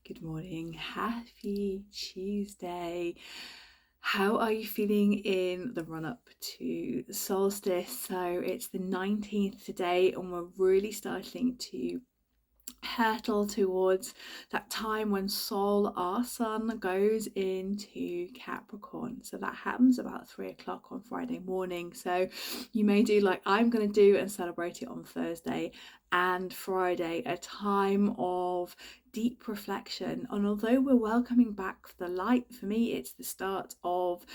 Good morning. Happy Tuesday. How are you feeling in the run up to solstice? So it's the 19th today, and we're really starting to hurtle towards that time when Sol, our sun, goes into Capricorn. So that happens about 3 o'clock on Friday morning. So you may do like I'm going to do and celebrate it on Thursday and Friday, a time of deep reflection. And although we're welcoming back the light, for me it's the start of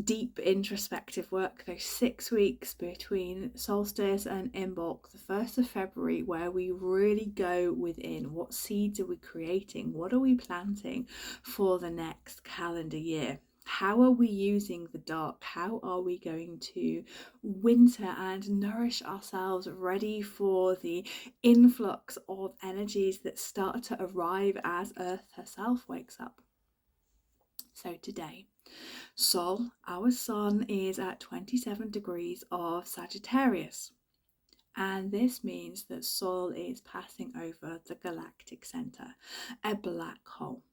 deep introspective work, those 6 weeks between solstice and Imbolc, the 1st of February, where we really go within. What seeds are we creating? What are we planting for the next calendar year? How are we using the dark? How are we going to winter and nourish ourselves ready for the influx of energies that start to arrive as Earth herself wakes up? So today, Sol, our sun, is at 27 degrees of Sagittarius. And this means that Sol is passing over the galactic center, a black hole.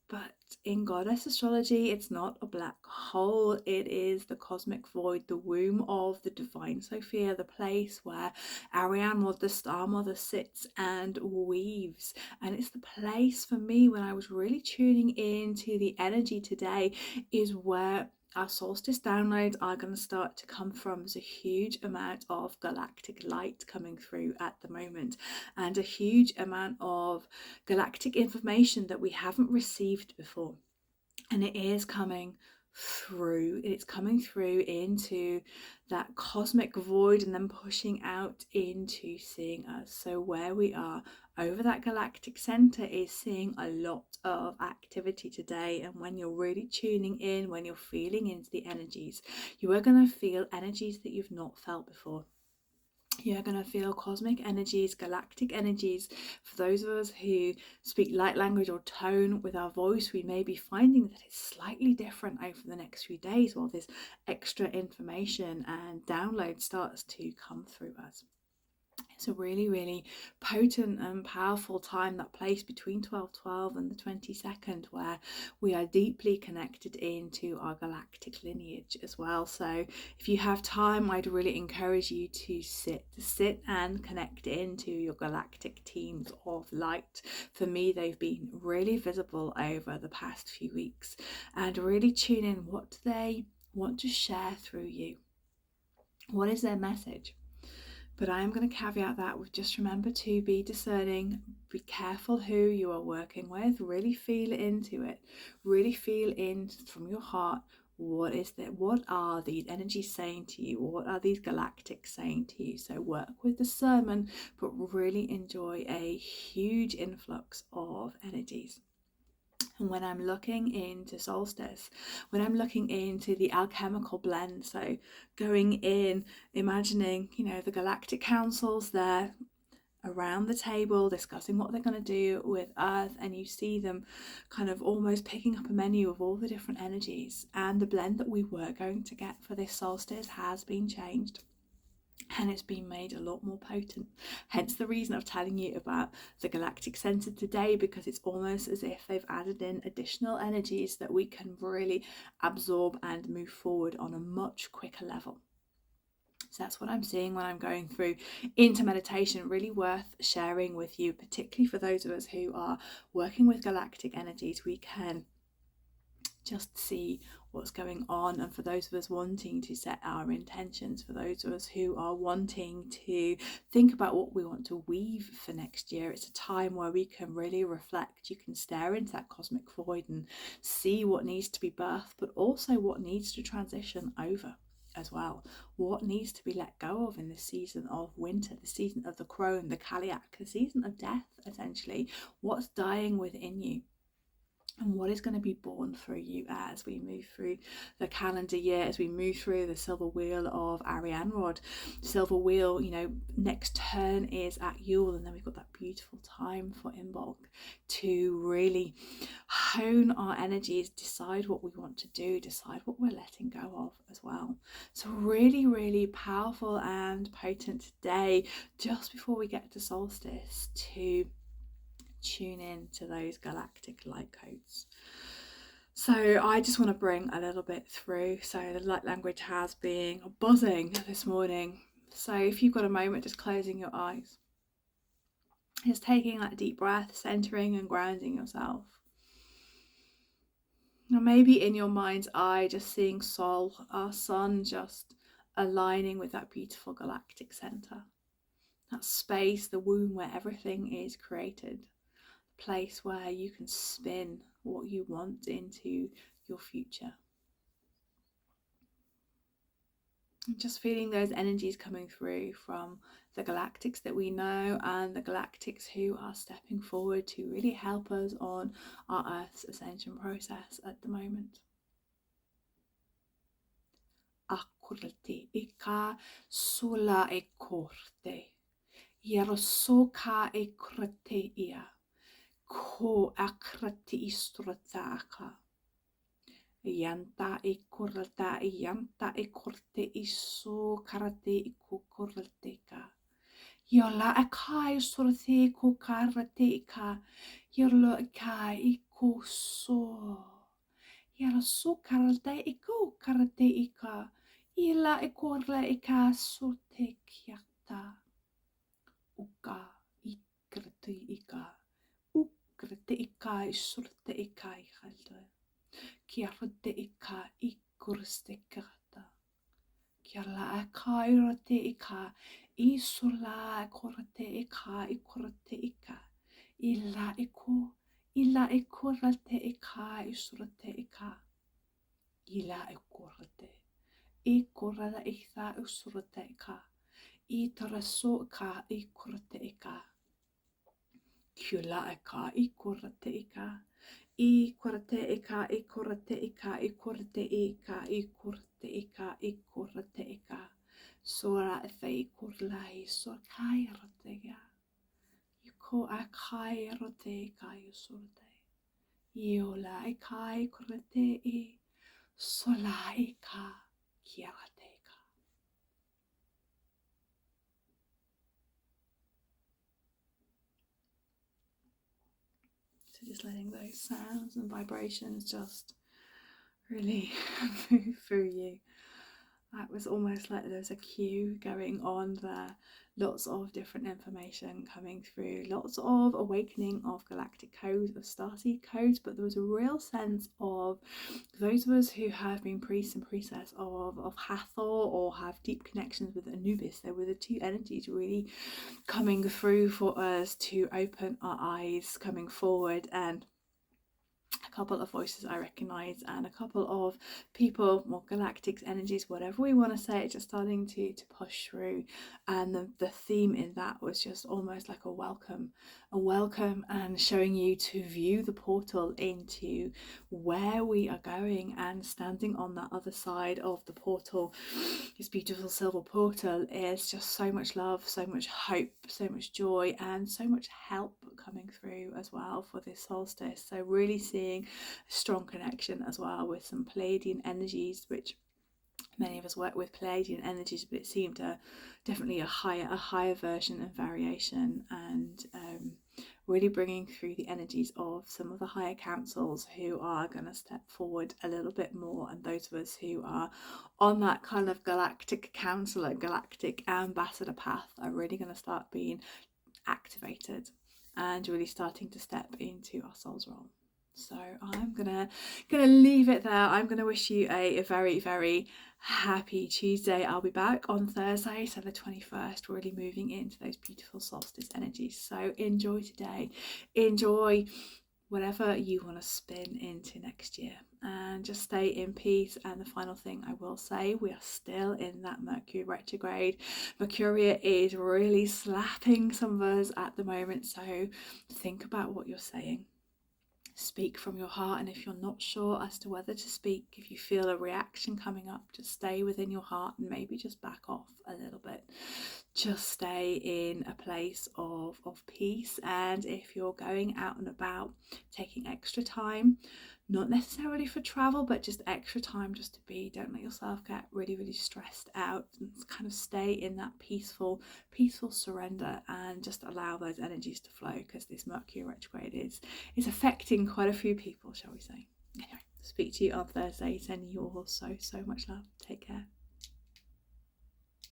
But in goddess astrology, it's not a black hole. It is the cosmic void, the womb of the divine Sophia, the place where Ariane, or the star mother, sits and weaves. And it's the place for me, when I was really tuning into the energy today, is where our solstice downloads are going to start to come from. There's a huge amount of galactic light coming through at the moment, and a huge amount of galactic information that we haven't received before. And it is coming through. It's coming through into that cosmic void and then pushing out into seeing us. So where we are over that galactic center is seeing a lot of activity today. And when you're really tuning in, when you're feeling into the energies, you are going to feel energies that you've not felt before. You're going to feel cosmic energies, galactic energies. For those of us who speak light language or tone with our voice, we may be finding that it's slightly different over the next few days while this extra information and download starts to come through us. It's a really, really potent and powerful time, that place between 12/12 and the 22nd, where we are deeply connected into our galactic lineage as well. So if you have time, I'd really encourage you to sit and connect into your galactic teams of light. For me, they've been really visible over the past few weeks, and really tune in. What do they want to share through you? What is their message? But I am going to caveat that with just remember to be discerning, be careful who you are working with, really feel into it, really feel in from your heart. What is that? What are these energies saying to you? What are these galactics saying to you? So work with discernment, but really enjoy a huge influx of energies. And when I'm looking into solstice, when I'm looking into the alchemical blend, so going in, imagining, the galactic councils there around the table discussing what they're going to do with Earth, and you see them kind of almost picking up a menu of all the different energies, and the blend that we were going to get for this solstice has been changed. And it's been made a lot more potent. Hence the reason of telling you about the galactic center today, because it's almost as if they've added in additional energies that we can really absorb and move forward on a much quicker level. So that's what I'm seeing when I'm going through into meditation. Really worth sharing with you, particularly for those of us who are working with galactic energies. We can just see what's going on, and for those of us wanting to set our intentions, for those of us who are wanting to think about what we want to weave for next year, it's a time where we can really reflect. You can stare into that cosmic void and see what needs to be birthed, but also what needs to transition over as well. What needs to be let go of in the season of winter, the season of the crone, the Kaliak, the season of death, essentially. What's dying within you? And what is going to be born through you as we move through the calendar year, as we move through the silver wheel of Ariane Rod. Silver wheel, next turn is at Yule, and then we've got that beautiful time for Imbolc to really hone our energies, decide what we want to do, decide what we're letting go of as well. So really, really powerful and potent today, just before we get to solstice, to tune in to those galactic light codes. So I just want to bring a little bit through. So the light language has been buzzing this morning. So if you've got a moment, just closing your eyes, just taking that deep breath, centering and grounding yourself. Now maybe in your mind's eye, just seeing Sol, our sun, just aligning with that beautiful galactic center. That space, the womb where everything is created. A place where you can spin what you want into your future. And just feeling those energies coming through from the galactics that we know and the galactics who are stepping forward to really help us on our Earth's ascension process at the moment. Akurte ika sula e korte. Yarosoka e krate ia. Ko akrati istrataka. Yanta e korata yanta e korte iso karate iku korateka. Yola akai sorate ko karate ka. Yola akai iku so. Yara so karate iku karate ika. Ila e korla ika sote kiata. Uka ikrate ika. Ukrate ika sorte ika ikalda. Kia rote ika I kurste kata. Kia la aka I rote ika I sola korate ika I korate ika. Ila iko rote ika I surate ika. Ila iko rote. I korada ika I surate ika. I taraso ka I korate ika. Kia la aka I korate ika. I korate ika, I korate ika, I korate ika, I korate ika, I korate ika. Sora thei korlai sorkai rotega. Yuko akai rote kai sorte. Yola ikai korate I sola ika kiarateka. So just letting those sounds and vibrations just really move through you. That was almost like there's a cue going on there. Lots of different information coming through, lots of awakening of galactic codes, of starseed codes, but there was a real sense of those of us who have been priests and priestess of Hathor or have deep connections with Anubis. There were the two energies really coming through for us to open our eyes coming forward, and a couple of voices I recognise and a couple of people, more galactic energies, whatever we want to say, just starting to push through. And the theme in that was just almost like a welcome and showing you to view the portal into where we are going, and standing on that other side of the portal, this beautiful silver portal, is just so much love, so much hope, so much joy, and so much help coming through as well for this solstice. So really seeing a strong connection as well with some Pleiadian energies, which many of us work with Pleiadian energies, but it seemed definitely a higher version and variation, and really bringing through the energies of some of the higher councils who are going to step forward a little bit more, and those of us who are on that kind of galactic counselor, galactic ambassador path are really going to start being activated and really starting to step into our soul's role. So I'm gonna leave it there. I'm gonna wish you a very, very happy Tuesday. I'll be back on Thursday, so the 21st, really moving into those beautiful solstice energies. So enjoy today, enjoy whatever you want to spin into next year, and just stay in peace. And the final thing I will say, we are still in that Mercury retrograde. Mercuria is really slapping some of us at the moment, so think about what you're saying. Speak from your heart, and if you're not sure as to whether to speak, if you feel a reaction coming up, just stay within your heart and maybe just back off a little bit. just stay in a place of peace. And if you're going out and about, taking extra time, not necessarily for travel, but just extra time just to be, don't let yourself get really stressed out, and kind of stay in that peaceful surrender and just allow those energies to flow, because this Mercury retrograde is affecting quite a few people, shall we say. Anyway, speak to you on Thursday, sending you all so much love. Take care.